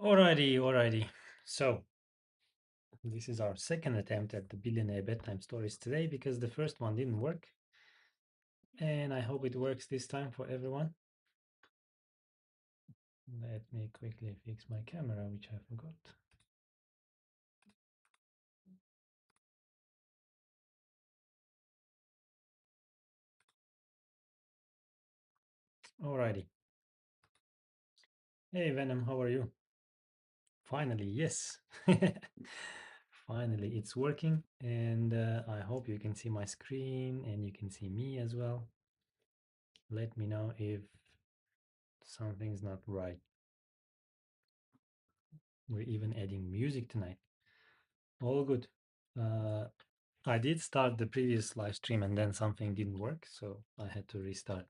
Alrighty. So, this is our second attempt at the Billionaire Bedtime stories today because the first one didn't work. And I hope it works this time for everyone. Let me quickly fix my camera, which I forgot. Alrighty. Hey, Venom, how are you? Finally, yes. Finally, it's working. And I hope you can see my screen and you can see me as well. Let me know if something's not right. We're even adding music tonight. All good. Uh, I did start the previous live stream and then something didn't work, so I had to restart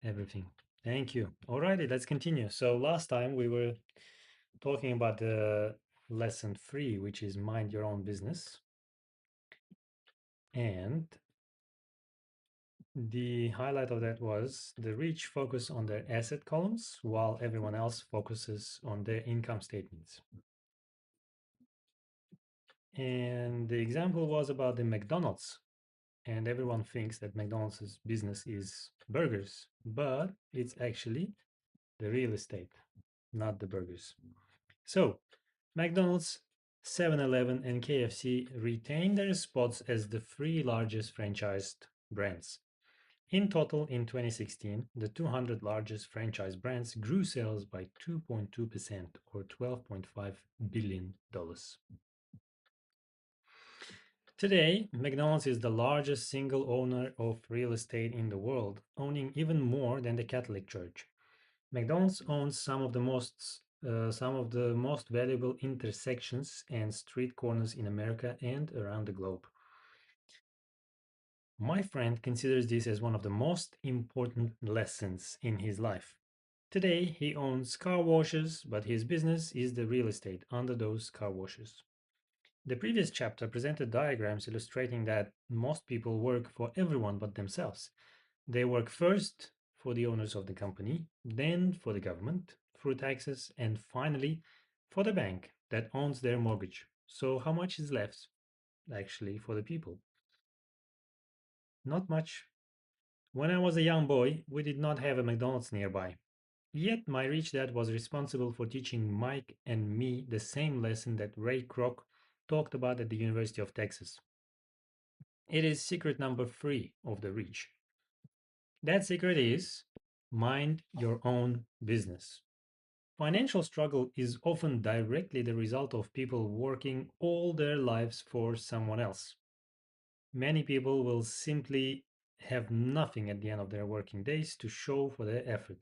everything. Thank you. Alrighty, let's continue. So last time we were talking about the lesson 3, which is mind your own business. And the highlight of that was the rich focus on their asset columns while everyone else focuses on their income statements. And the example was about the McDonald's, and everyone thinks that McDonald's business is burgers, but it's actually the real estate, not the burgers. So, McDonald's, 7-Eleven, and KFC retain their spots as the three largest franchised brands. In total, in 2016, the 200 largest franchise brands grew sales by 2.2% or $12.5 billion. Today, McDonald's is the largest single owner of real estate in the world, owning even more than the Catholic Church. McDonald's owns some of the most valuable intersections and street corners in America and around the globe. My friend considers this as one of the most important lessons in his life. Today, he owns car washes, but his business is the real estate under those car washes. The previous chapter presented diagrams illustrating that most people work for everyone but themselves. They work first for the owners of the company, then for the government through taxes, and finally for the bank that owns their mortgage. So, how much is left actually for the people? Not much. When I was a young boy, we did not have a McDonald's nearby. Yet my rich dad was responsible for teaching Mike and me the same lesson that Ray Kroc talked about at the University of Texas. It is secret number 3 of the rich. That secret is mind your own business. Financial struggle is often directly the result of people working all their lives for someone else. Many people will simply have nothing at the end of their working days to show for their effort.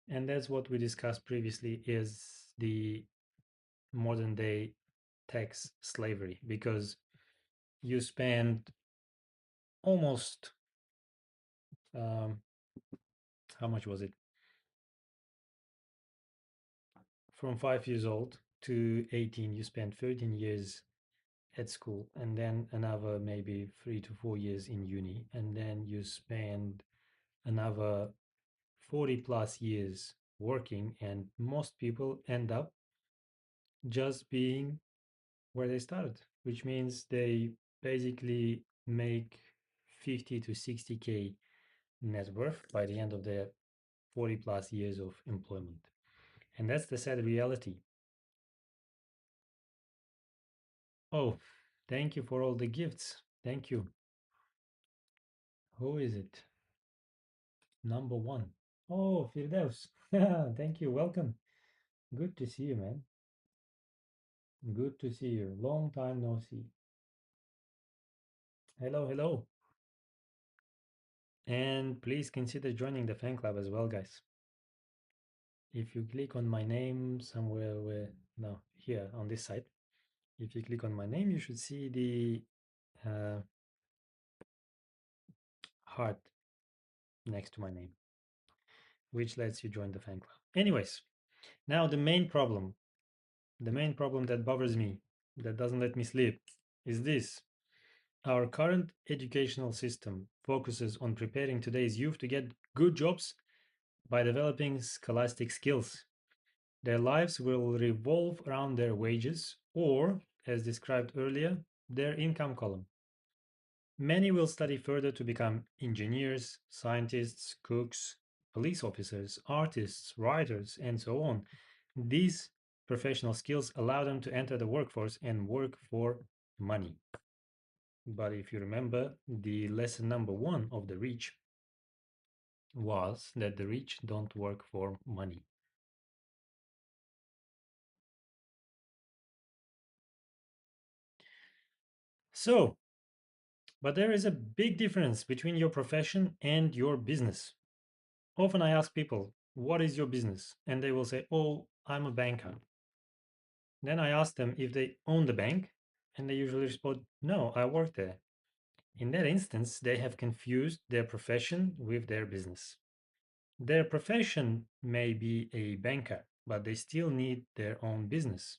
And that's what we discussed previously is the modern day tax slavery, because you spend almost um, how much was it, from 5 years old to 18, you spend 13 years at school, and then another maybe 3 to 4 years in uni, and then you spend another 40 plus years working, and most people end up just being where they started, which means they basically make 50 to 60K net worth by the end of their 40 plus years of employment. And that's the sad reality. Oh, thank you for all the gifts. Thank you. Who is it? Number one. Oh, Firdaus. Thank you. Welcome. Good to see you, man. Good to see you. Long time no see. Hello. And please consider joining the fan club as well, guys. If you click on my name somewhere where, no, here on this side, if you click on my name, you should see the heart next to my name, which lets you join the fan club. Anyways, now the main problem that bothers me, that doesn't let me sleep, is this. Our current educational system focuses on preparing today's youth to get good jobs by developing scholastic skills. Their lives will revolve around their wages or, as described earlier, their income column. Many will study further to become engineers, scientists, cooks, police officers, artists, writers, and so on. These professional skills allow them to enter the workforce and work for money. But if you remember, the lesson number one of the rich was that the rich don't work for money. So, but there is a big difference between your profession and your business. Often I ask people, what is your business? And they will say, oh, I'm a banker. Then I ask them if they own the bank, and they usually respond, no, I work there. In that instance, they have confused their profession with their business. Their profession may be a banker, but they still need their own business.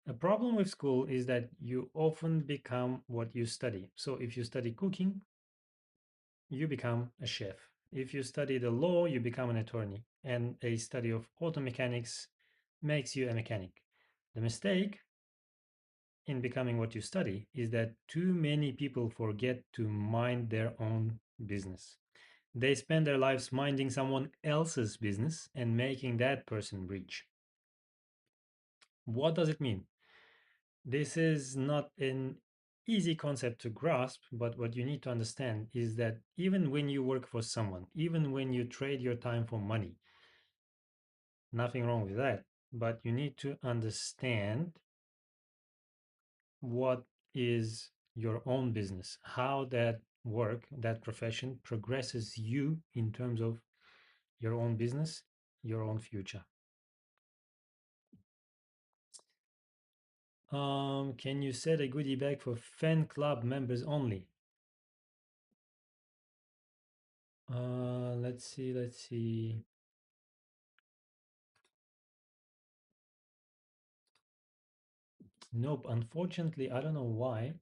A problem with school is that you often become what you study. So if you study cooking, you become a chef. If you study the law, you become an attorney. And a study of auto mechanics makes you a mechanic. The mistake in becoming what you study is that too many people forget to mind their own business. They spend their lives minding someone else's business and making that person rich. What does it mean? This is not an easy concept to grasp, but what you need to understand is that even when you work for someone, even when you trade your time for money, nothing wrong with that, but you need to understand what is your own business, how that work, that profession progresses you in terms of your own business, your own future. Can you set a goodie bag for fan club members only? Let's see. Nope, unfortunately, I don't know why.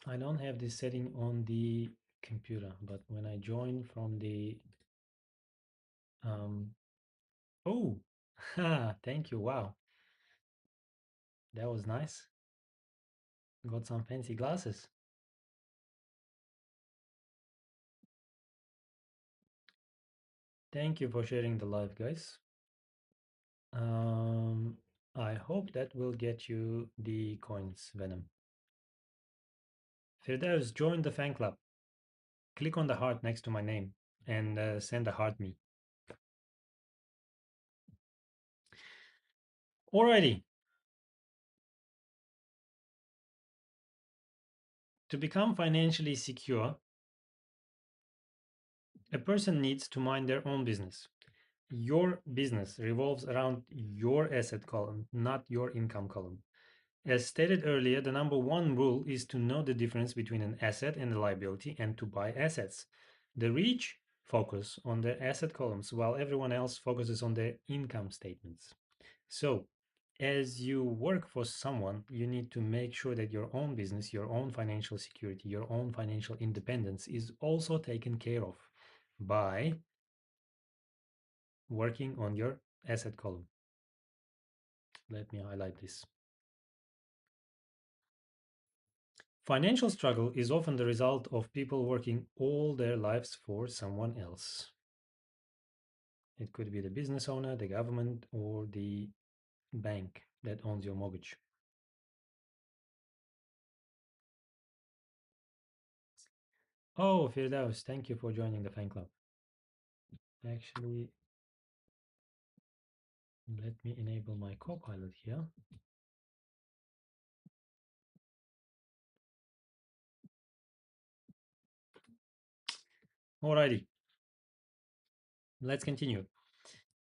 I don't have this setting on the computer, but when I join from the um oh, thank you. Wow, that was nice. Got some fancy glasses. Thank you for sharing the live, guys. Um, I hope that will get you the coins, Venom. Firdaus, join the fan club. Click on the heart next to my name and send a heart me. Alrighty. To become financially secure, a person needs to mind their own business. Your business revolves around your asset column, not your income column. As stated earlier, the number one rule is to know the difference between an asset and a liability and to buy assets. The rich focus on their asset columns while everyone else focuses on their income statements. So, as you work for someone, you need to make sure that your own business, your own financial security, your own financial independence is also taken care of by working on your asset column. Let me highlight this. Financial struggle is often the result of people working all their lives for someone else. It could be the business owner, the government, or the bank that owns your mortgage. Oh, Firdaus, thank you for joining the fan club. Actually, let me enable my copilot here. Alrighty, let's continue.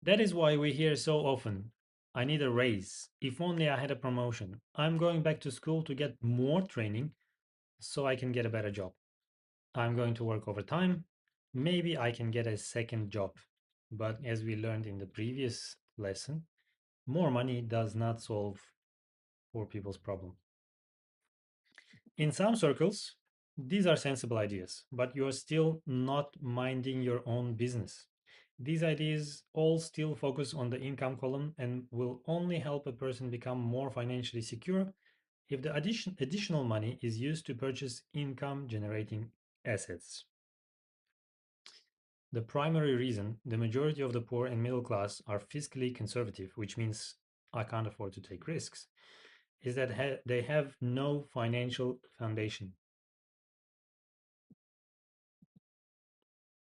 That is why we hear so often, I need a raise. If only I had a promotion. I'm going back to school to get more training so I can get a better job. I'm going to work overtime. Maybe I can get a second job. But as we learned in the previous lesson, more money does not solve poor people's problem. In some circles, these are sensible ideas, but you're still not minding your own business. These ideas all still focus on the income column and will only help a person become more financially secure if the additional money is used to purchase income generating assets. The primary reason the majority of the poor and middle class are fiscally conservative, which means I can't afford to take risks, is that they have no financial foundation.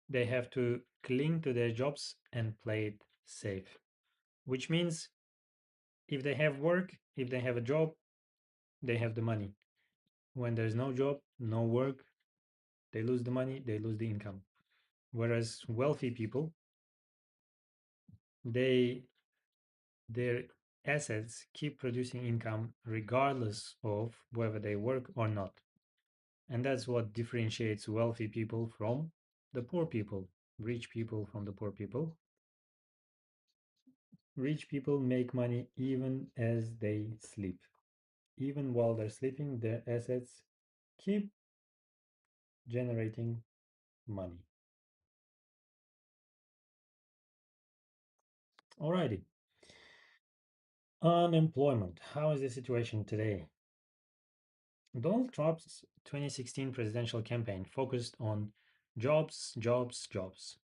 They have to cling to their jobs and play it safe, which means if they have work, if they have a job, they have the money. When there's no job, no work, they lose the money, they lose the income. Whereas wealthy people, they their assets keep producing income regardless of whether they work or not. And that's what differentiates wealthy people from the poor people, rich people from the poor people. Rich people make money even as they sleep. Even while they're sleeping, their assets keep generating money. Alrighty. Unemployment. How is the situation today? Donald Trump's 2016 presidential campaign focused on jobs, jobs, jobs.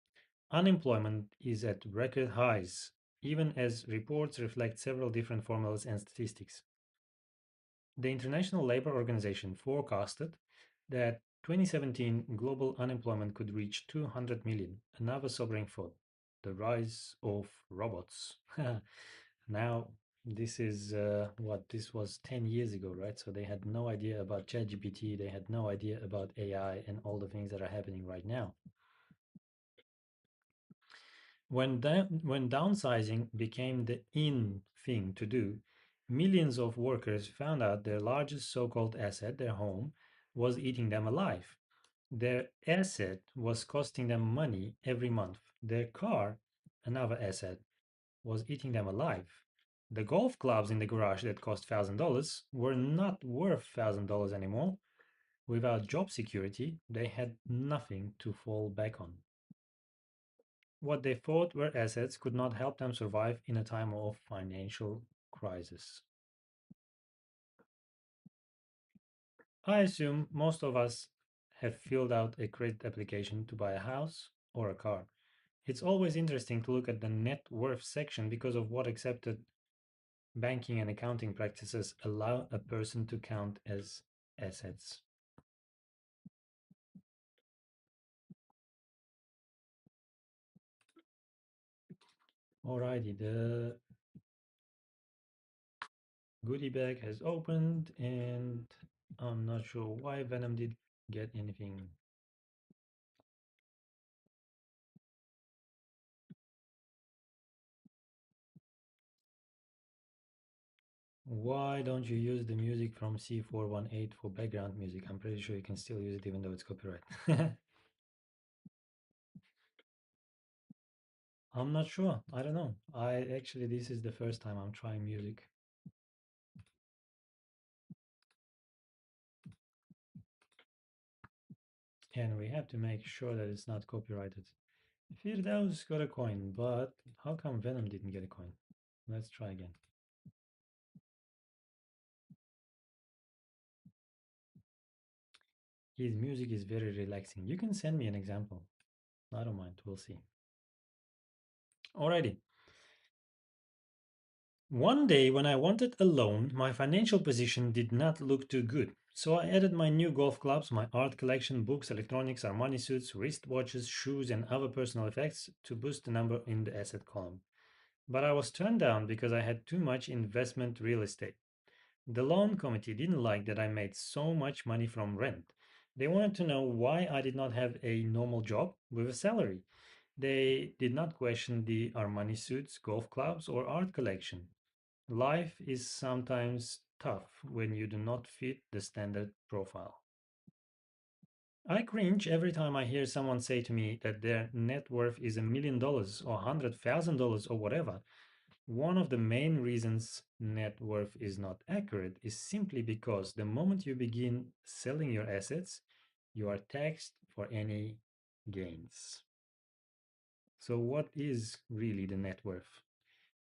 Unemployment is at record highs, even as reports reflect several different formulas and statistics. The International Labour Organization forecasted that 2017 global unemployment could reach 200 million, another sobering thought. The rise of robots. Now, this is what this was 10 years ago, right? So they had no idea about ChatGPT, they had no idea about AI and all the things that are happening right now. When downsizing became the in thing to do, millions of workers found out their largest so-called asset, their home, was eating them alive. Their asset was costing them money every month. Their car, another asset, was eating them alive. The golf clubs in the garage that cost $1,000 were not worth $1,000 anymore. Without job security, they had nothing to fall back on. What they thought were assets could not help them survive in a time of financial crisis. I assume most of us have filled out a credit application to buy a house or a car. It's always interesting to look at the net worth section because of what accepted banking and accounting practices allow a person to count as assets. Alrighty, the goodie bag has opened and I'm not sure why Venom did get anything. Why don't you use the music from C418 for background music? I'm pretty sure you can still use it even though it's copyright. I'm not sure. I don't know. This is the first time I'm trying music. And we have to make sure that it's not copyrighted. Firdaus got a coin, but how come Venom didn't get a coin? Let's try again. His music is very relaxing. You can send me an example. I don't mind. We'll see. Alrighty. One day, when I wanted a loan, my financial position did not look too good. So I added my new golf clubs, my art collection, books, electronics, Armani suits, wristwatches, shoes, and other personal effects to boost the number in the asset column. But I was turned down because I had too much investment real estate. The loan committee didn't like that I made so much money from rent. They wanted to know why I did not have a normal job with a salary. They did not question the Armani suits, golf clubs, or art collection. Life is sometimes tough when you do not fit the standard profile. I cringe every time I hear someone say to me that their net worth is $1 million or $100,000 or whatever. One of the main reasons net worth is not accurate is simply because the moment you begin selling your assets, you are taxed for any gains. So, what is really the net worth?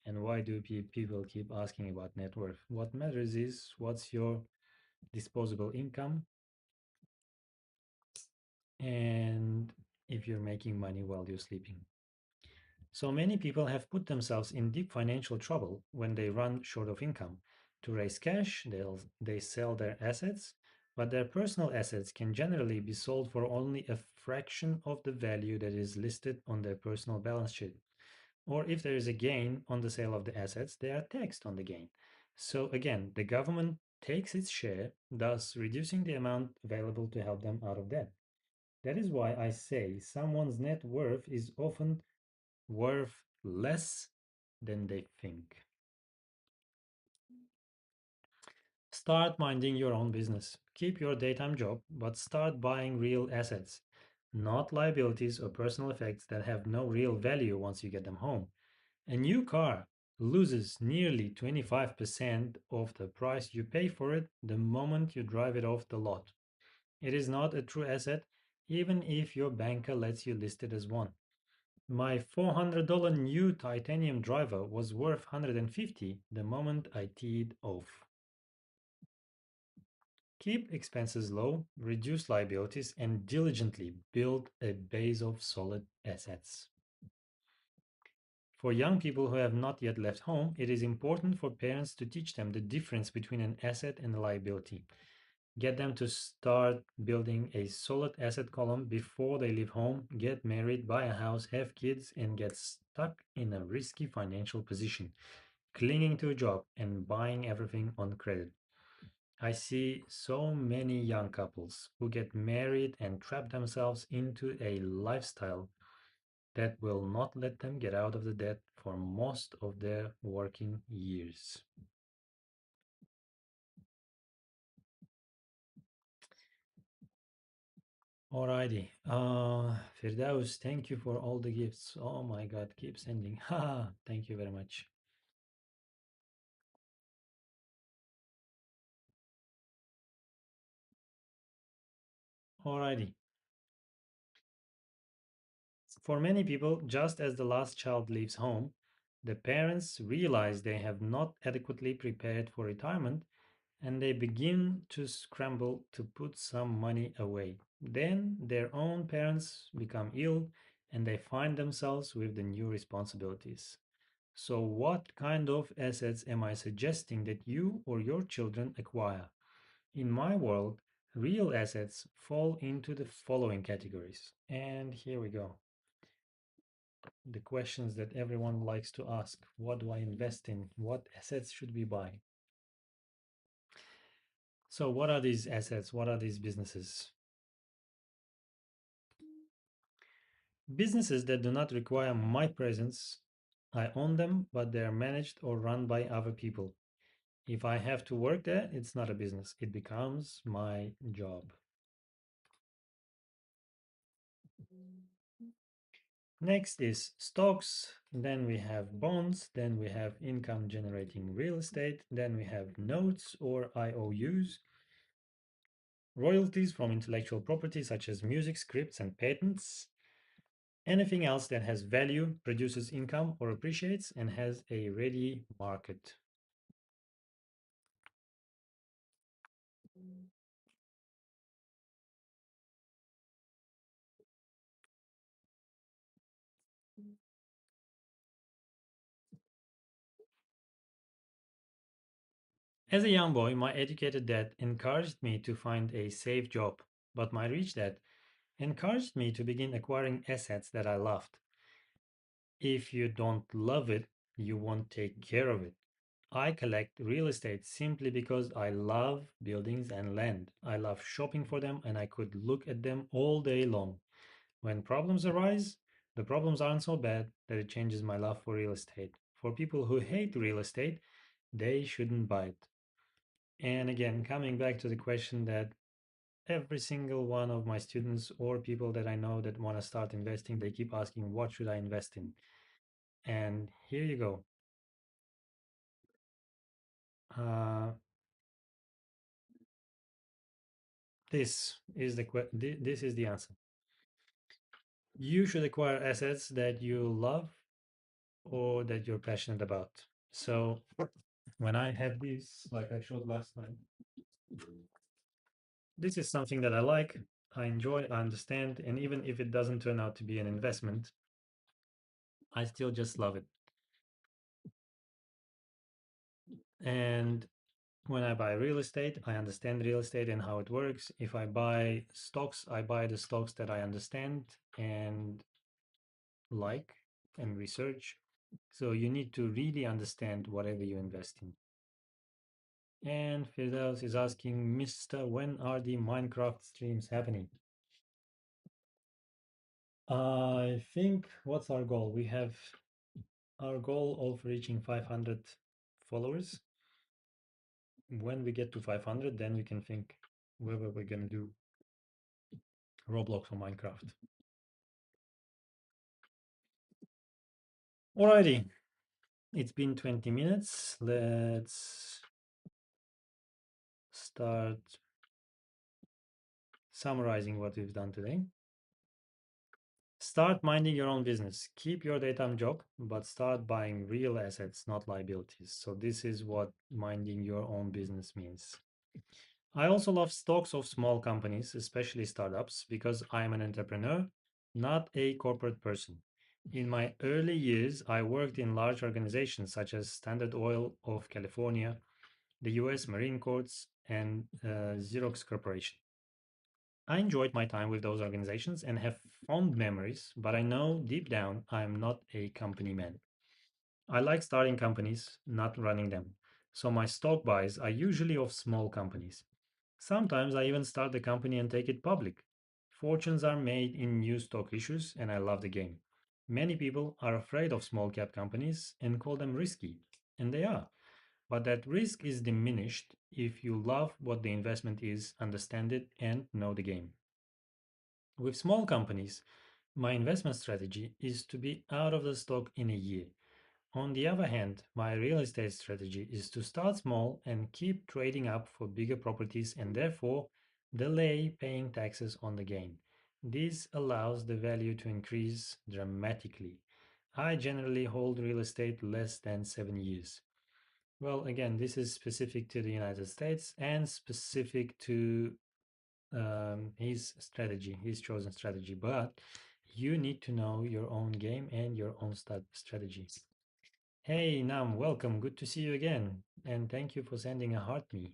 And why do people keep asking about net worth? What matters is what's your disposable income and if you're making money while you're sleeping. So many people have put themselves in deep financial trouble when they run short of income. To raise cash, they sell their assets, but their personal assets can generally be sold for only a fraction of the value that is listed on their personal balance sheet. Or if there is a gain on the sale of the assets, they are taxed on the gain. So again, the government takes its share, thus reducing the amount available to help them out of debt. That is why I say someone's net worth is often worth less than they think. Start minding your own business. Keep your daytime job, but start buying real assets, not liabilities or personal effects that have no real value once you get them home. A new car loses nearly 25% of the price you pay for it the moment you drive it off the lot. It is not a true asset, even if your banker lets you list it as one. My $400 new titanium driver was worth 150 the moment I teed off. Keep expenses low, reduce liabilities, and diligently build a base of solid assets. For young people who have not yet left home, it is important for parents to teach them the difference between an asset and a liability. Get them to start building a solid asset column before they leave home, get married, buy a house, have kids, and get stuck in a risky financial position, clinging to a job and buying everything on credit. I see so many young couples who get married and trap themselves into a lifestyle that will not let them get out of the debt for most of their working years. Alrighty. Firdaus, thank you for all the gifts. Oh my God, keep sending. Haha, thank you very much. Alrighty. For many people, just as the last child leaves home, the parents realize they have not adequately prepared for retirement and they begin to scramble to put some money away. Then their own parents become ill and they find themselves with the new responsibilities. So, what kind of assets am I suggesting that you or your children acquire? In my world, real assets fall into the following categories. And here we go. The questions that everyone likes to ask: what do I invest in? What assets should we buy? So, what are these assets? What are these businesses? Businesses that do not require my presence, I own them, but they are managed or run by other people. If I have to work there, it's not a business, it becomes my job. Next is stocks, then we have bonds, then we have income generating real estate, then we have notes or IOUs, royalties from intellectual property such as music, scripts, and patents, anything else that has value, produces income, or appreciates, and has a ready market. As a young boy, my educated dad encouraged me to find a safe job, but my rich dad encouraged me to begin acquiring assets that I loved. If you don't love it, you won't take care of it. I collect real estate simply because I love buildings and land. I love shopping for them and I could look at them all day long. When problems arise, the problems aren't so bad that it changes my love for real estate. For people who hate real estate, they shouldn't buy it. And again, coming back to the question that every single one of my students or people that I know that want to start investing, they keep asking, what should I invest in? And here you go. Uh, this is the answer. You should acquire assets that you love or that you're passionate about. So when I have this, like I showed last time, this is something that I like, I enjoy, I understand, and even if it doesn't turn out to be an investment, I still just love it. And when I buy real estate, I understand real estate and how it works. If I buy stocks, I buy the stocks that I understand and like and research. So you need to really understand whatever you invest in. And Firdaus is asking, Mr. When are the Minecraft streams happening? I think what's our goal? We have our goal of reaching 500 followers. When we get to 500, then we can think whether we're going to do Roblox or Minecraft. Alrighty, it's been 20 minutes. Let's start summarizing what we've done today. Start minding your own business. Keep your daytime job, but start buying real assets, not liabilities. So this is what minding your own business means. I also love stocks of small companies, especially startups, because I'm an entrepreneur, not a corporate person. In my early years, I worked in large organizations such as Standard Oil of California, the US Marine Corps, and Xerox Corporation. I enjoyed my time with those organizations and have fond memories, but I know deep down I'm not a company man. I like starting companies, not running them. So my stock buys are usually of small companies. Sometimes I even start the company and take it public. Fortunes are made in new stock issues, and I love the game. Many people are afraid of small cap companies and call them risky, and they are. But that risk is diminished if you love what the investment is, understand it, and know the game. With small companies, my investment strategy is to be out of the stock in a year. On the other hand, my real estate strategy is to start small and keep trading up for bigger properties and therefore delay paying taxes on the gain. This allows the value to increase dramatically. I generally hold real estate less than 7 years. Well, again, this is specific to the United States and specific to his strategy, his chosen strategy. But you need to know your own game and your own strategy. Hey Nam, welcome. Good to see you again. And thank you for sending a heart me.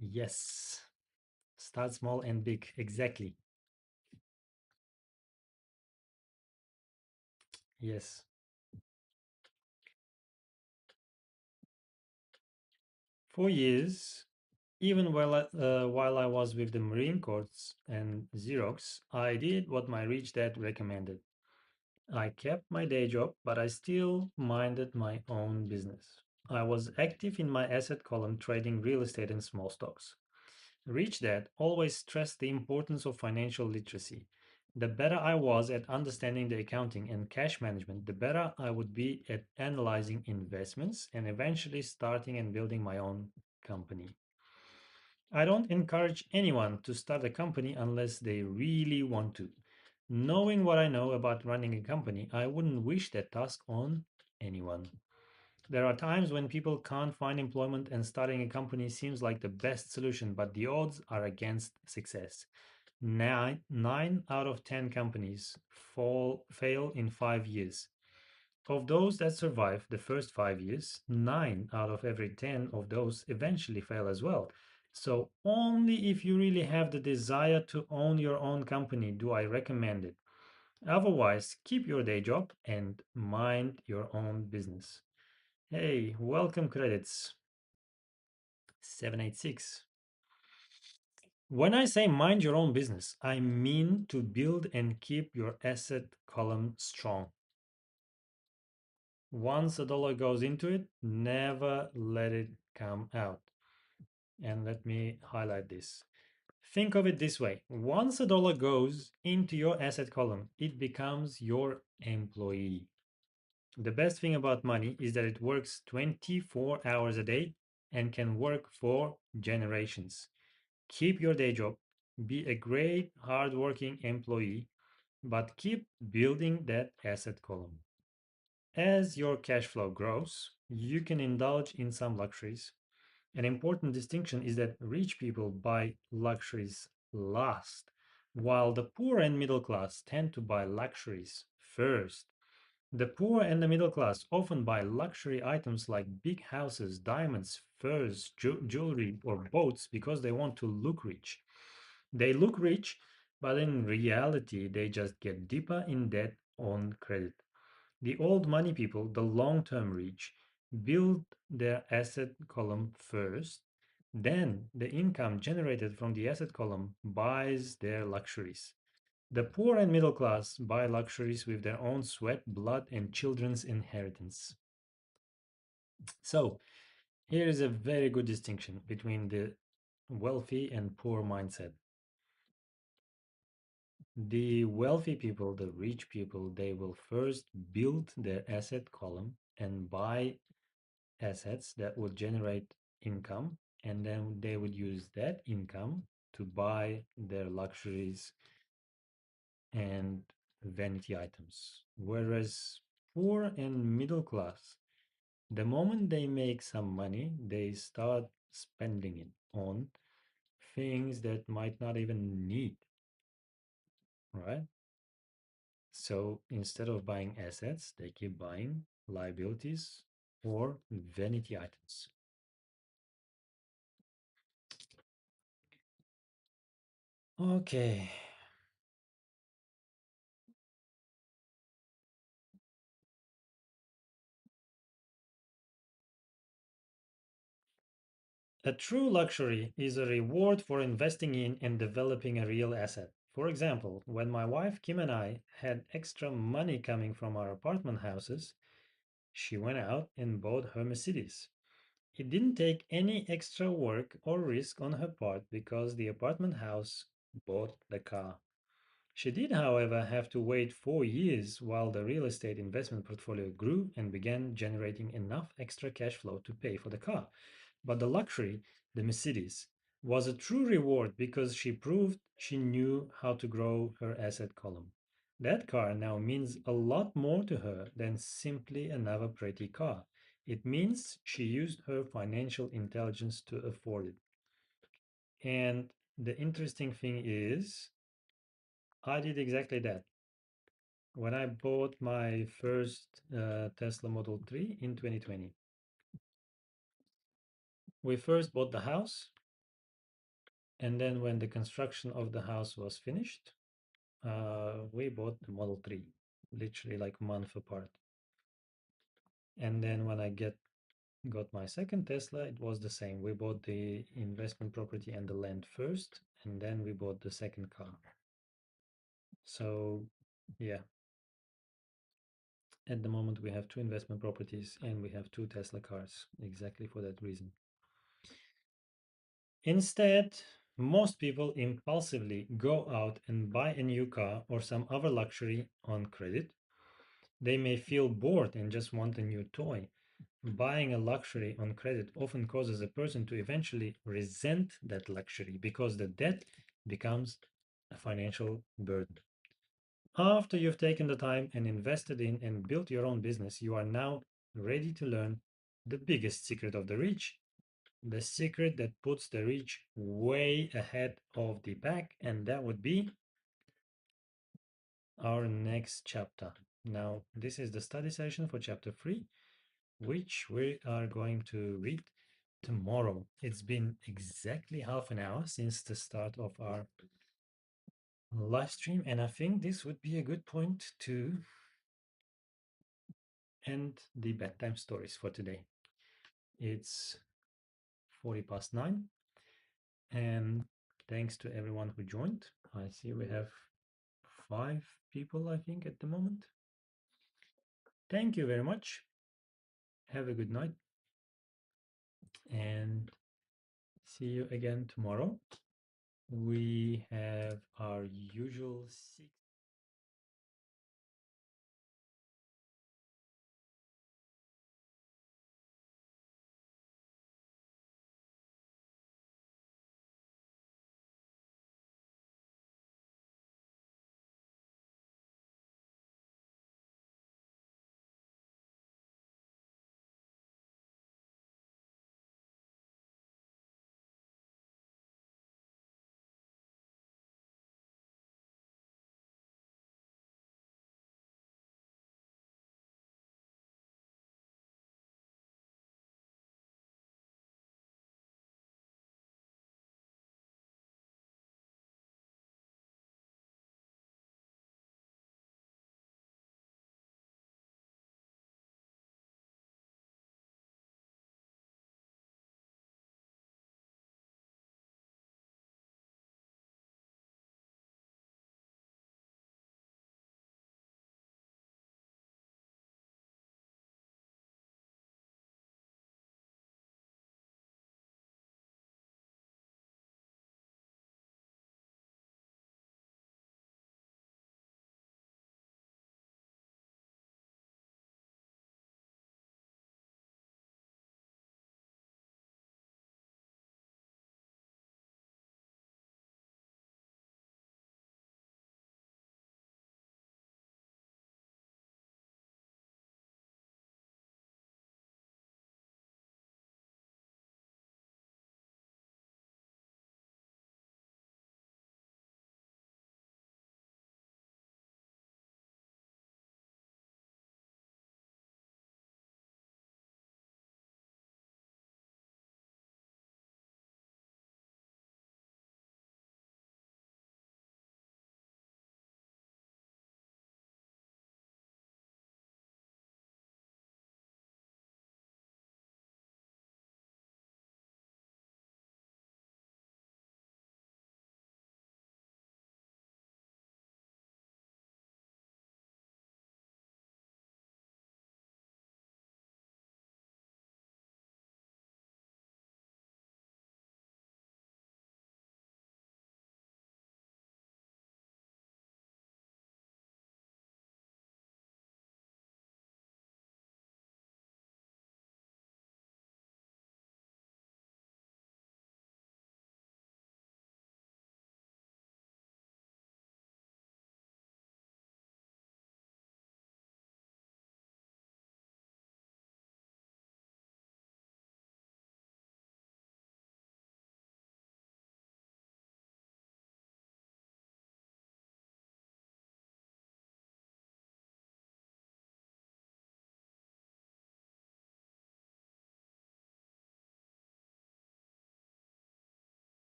Yes. Start small and big. Exactly. Yes. For years, even while I was with the Marine Corps and Xerox, I did what my rich dad recommended. I kept my day job, but I still minded my own business. I was active in my asset column trading real estate and small stocks. Rich Dad always stressed the importance of financial literacy. The better I was at understanding the accounting and cash management, the better I would be at analyzing investments and eventually starting and building my own company. I don't encourage anyone to start a company unless they really want to. Knowing what I know about running a company, I wouldn't wish that task on anyone. There are times when people can't find employment and starting a company seems like the best solution, but the odds are against success. Nine out of 10 companies fail in 5 years. Of those that survive the first 5 years, 9 out of every 10 of those eventually fail as well. So, only if you really have the desire to own your own company do I recommend it. Otherwise, keep your day job and mind your own business. Hey, welcome credits 786. When I say mind your own business, I mean to build and keep your asset column strong. Once a dollar goes into it, never let it come out. And let me highlight this. Think of it this way. Once a dollar goes into your asset column, it becomes your employee. The best thing about money is that it works 24 hours a day and can work for generations. Keep your day job, be a great, hardworking employee, but keep building that asset column. As your cash flow grows, you can indulge in some luxuries. An important distinction is that rich people buy luxuries last, while the poor and middle class tend to buy luxuries first. The poor and the middle class often buy luxury items like big houses, diamonds, furs, jewelry, or boats because they want to look rich. They look rich, but in reality, they just get deeper in debt on credit. The old money people, the long term rich, build their asset column first. Then the income generated from the asset column buys their luxuries. The poor and middle class buy luxuries with their own sweat, blood, and children's inheritance. So, here is a very good distinction between the wealthy and poor mindset. The wealthy people, the rich people, they will first build their asset column and buy assets that would generate income, and then they would use that income to buy their luxuries and vanity items. Whereas poor and middle class, the moment they make some money, they start spending it on things that might not even need, right? So instead of buying assets, they keep buying liabilities or vanity items. Okay. A true luxury is a reward for investing in and developing a real asset. For example, when my wife Kim and I had extra money coming from our apartment houses, she went out and bought her Mercedes. It didn't take any extra work or risk on her part because the apartment house bought the car. She did, however, have to wait 4 years while the real estate investment portfolio grew and began generating enough extra cash flow to pay for the car. But the luxury, the Mercedes, was a true reward because she proved she knew how to grow her asset column. That car now means a lot more to her than simply another pretty car. It means she used her financial intelligence to afford it. And the interesting thing is, I did exactly that. When I bought my first Tesla Model 3 in 2020, we first bought the house, and then when the construction of the house was finished, we bought the Model 3, literally like month apart. And then when I got my second Tesla, it was the same. We bought the investment property and the land first, and then we bought the second car. So, yeah, at the moment we have two investment properties and we have two Tesla cars, exactly for that reason. Instead, most people impulsively go out and buy a new car or some other luxury on credit. They may feel bored and just want a new toy. Buying a luxury on credit often causes a person to eventually resent that luxury because the debt becomes a financial burden. After you've taken the time and invested in and built your own business, you are now ready to learn the biggest secret of the rich, the secret that puts the rich way ahead of the pack, and that would be our next chapter. Now, this is the study session for chapter 3, which we are going to read tomorrow. It's been exactly half an hour since the start of our live stream, and I think this would be a good point to end the bedtime stories for today. It's 40 past 9, and thanks to everyone who joined. I see we have 5 people, I think, at the moment. Thank you very much. Have a good night, and see you again tomorrow. We have our usual 6